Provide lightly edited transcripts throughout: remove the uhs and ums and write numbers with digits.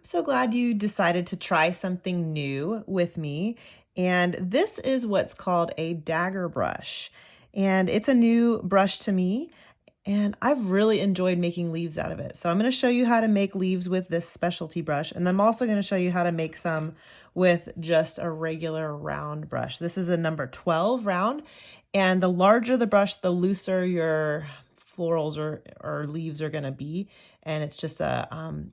So glad you decided to try something new with me. And this is what's called a dagger brush. And it's a new brush to me, and I've really enjoyed making leaves out of it. So I'm going to show you how to make leaves with this specialty brush. And I'm also going to show you how to make some with just a regular round brush. This is a number 12 round. And the larger the brush, the looser your florals or leaves are going to be. And it's just a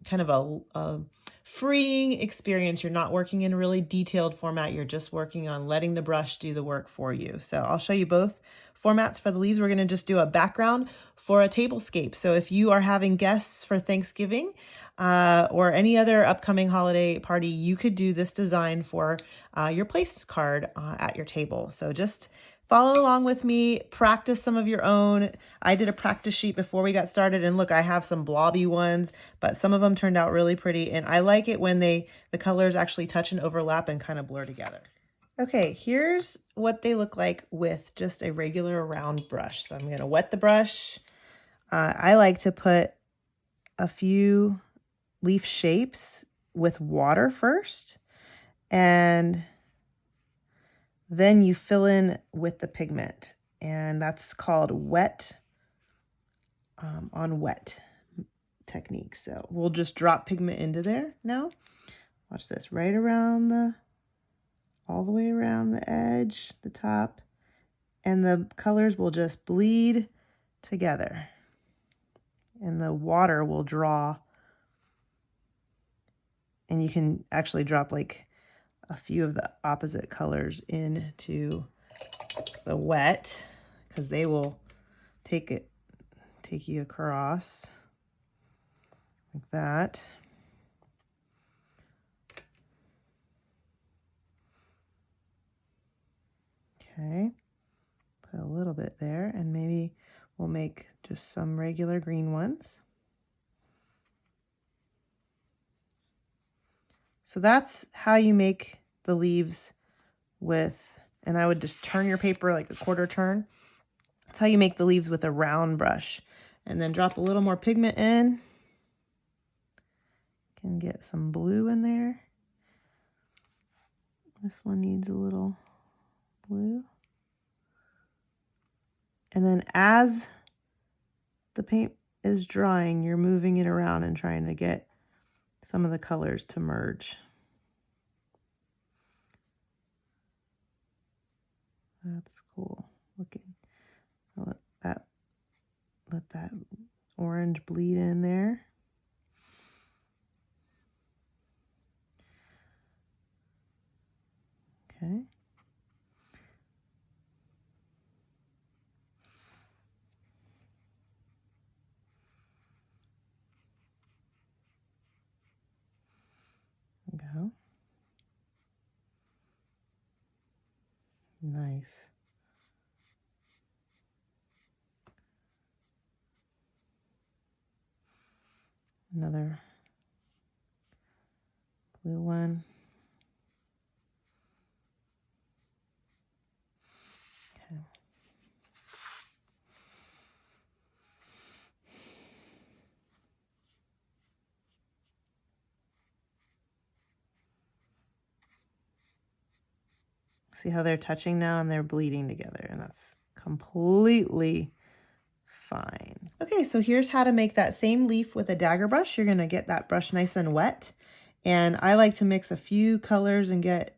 kind of a freeing experience. You're not working in a really detailed format. You're just working on letting the brush do the work for you. So I'll show you both formats for the leaves. We're going to just do a background for a tablescape. So if you are having guests for Thanksgiving or any other upcoming holiday party, you could do this design for your place card at your table. So just follow along with me, practice some of your own. I did a practice sheet before we got started, and look, I have some blobby ones, but some of them turned out really pretty, and I like it when the colors actually touch and overlap and kind of blur together. Okay, here's what they look like with just a regular round brush. So I'm going to wet the brush. I like to put a few leaf shapes with water first, and then you fill in with the pigment, and that's called wet on wet technique. So we'll just drop pigment into there now. Watch this, right around all the way around the edge, the top, and the colors will just bleed together, and the water will draw, and you can actually drop like a few of the opposite colors into the wet, because they will take you across like that. Okay, put a little bit there, and maybe we'll make just some regular green ones. So that's how you make the leaves with, and I would just turn your paper like a quarter turn. That's how you make the leaves with a round brush. And then drop a little more pigment in. Can get some blue in there. This one needs a little blue. And then as the paint is drying, you're moving it around and trying to get some of the colors to merge. That's cool looking. I'll let that orange bleed in there. Okay. There we go. Nice. Another blue one. Okay. See how they're touching now and they're bleeding together, and that's completely fine. Okay, so here's how to make that same leaf with a dagger brush. You're going to get that brush nice and wet. And I like to mix a few colors and get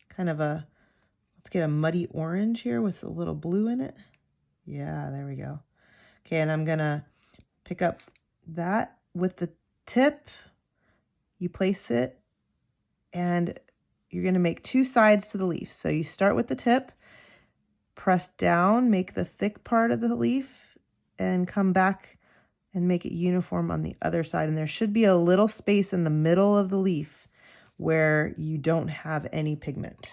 kind of let's get a muddy orange here with a little blue in it. Yeah, there we go. Okay, and I'm going to pick up that with the tip. You place it, and you're going to make two sides to the leaf. So you start with the tip, press down, make the thick part of the leaf, and come back and make it uniform on the other side. And there should be a little space in the middle of the leaf where you don't have any pigment.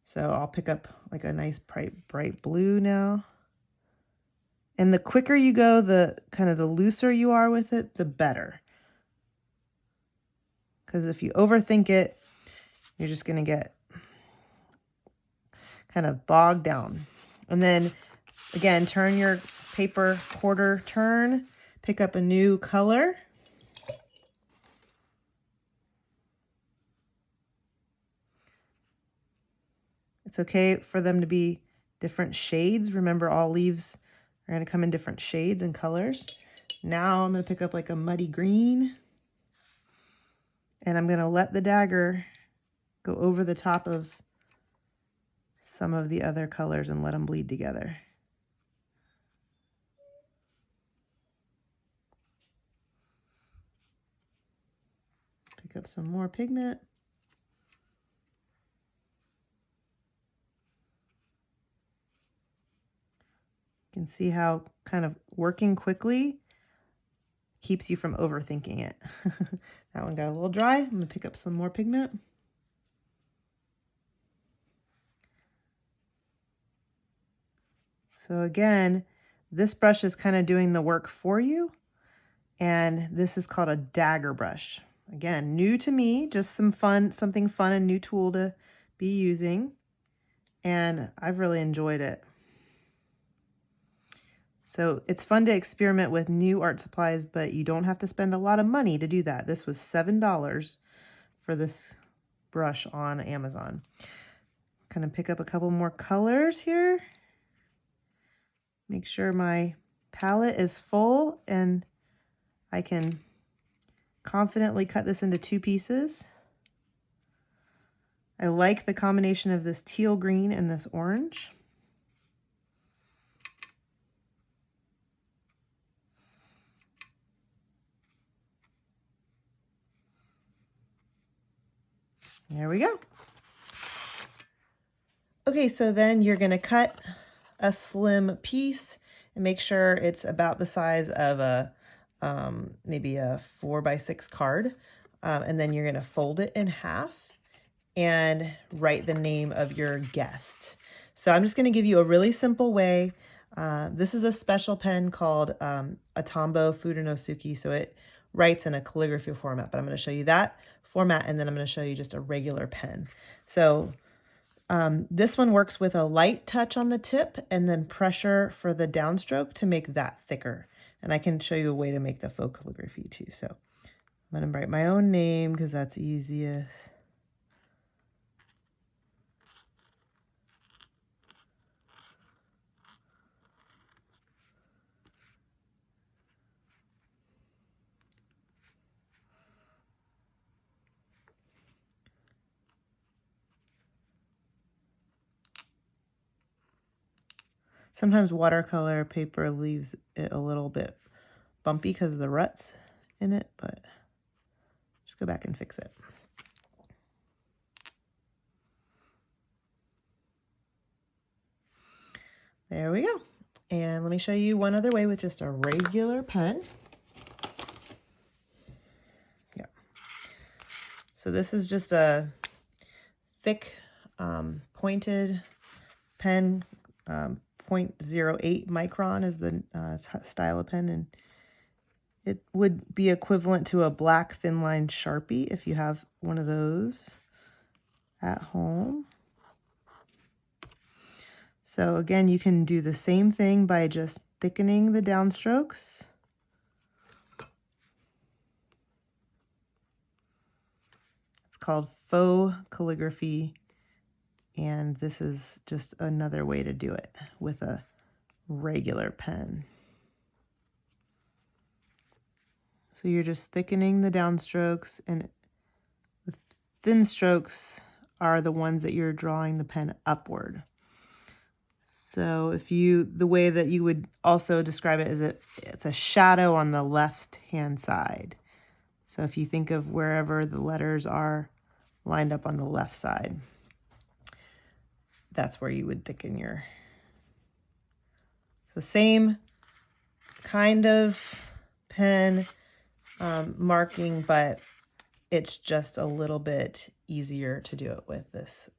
So I'll pick up like a nice bright blue now. And the quicker you go, the looser you are with it, the better. Because if you overthink it, you're just going to get kind of bogged down. And then again, turn your paper quarter turn, pick up a new color. It's okay for them to be different shades. Remember, all leaves are going to come in different shades and colors. Now I'm going to pick up like a muddy green, and I'm going to let the dagger go over the top of some of the other colors and let them bleed together. Pick up some more pigment. You can see how kind of working quickly keeps you from overthinking it. That one got a little dry. I'm going to pick up some more pigment. So again, this brush is kind of doing the work for you, and this is called a dagger brush. Again, new to me, just something fun and new tool to be using, and I've really enjoyed it. So it's fun to experiment with new art supplies, but you don't have to spend a lot of money to do that. This was $7 for this brush on Amazon. Kind of pick up a couple more colors here. Make sure my palette is full and I can confidently cut this into 2 pieces. I like the combination of this teal green and this orange. There we go. Okay, so then you're going to cut a slim piece and make sure it's about the size of a maybe a 4x6 card, and then you're going to fold it in half and write the name of your guest. So I'm just going to give you a really simple way. This is a special pen called Atombo Fudenosuke, so it writes in a calligraphy format, but I'm going to show you that format, and then I'm going to show you just a regular pen. So this one works with a light touch on the tip and then pressure for the downstroke to make that thicker. And I can show you a way to make the faux calligraphy too. So I'm going to write my own name because that's easiest. Sometimes watercolor paper leaves it a little bit bumpy because of the ruts in it, but just go back and fix it. There we go. And let me show you one other way with just a regular pen. Yeah. So this is just a thick pointed pen. 0.08 micron is the style of pen, and it would be equivalent to a black thin line Sharpie if you have one of those at home. So again, you can do the same thing by just thickening the downstrokes. It's called faux calligraphy, and this is just another way to do it with a regular pen. So you're just thickening the downstrokes, and the thin strokes are the ones that you're drawing the pen upward. So the way that you would also describe it is it's a shadow on the left-hand side. So if you think of wherever the letters are lined up on the left side, that's where you would thicken your. So same kind of pen marking, but it's just a little bit easier to do it with this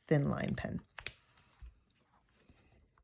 thin line pen.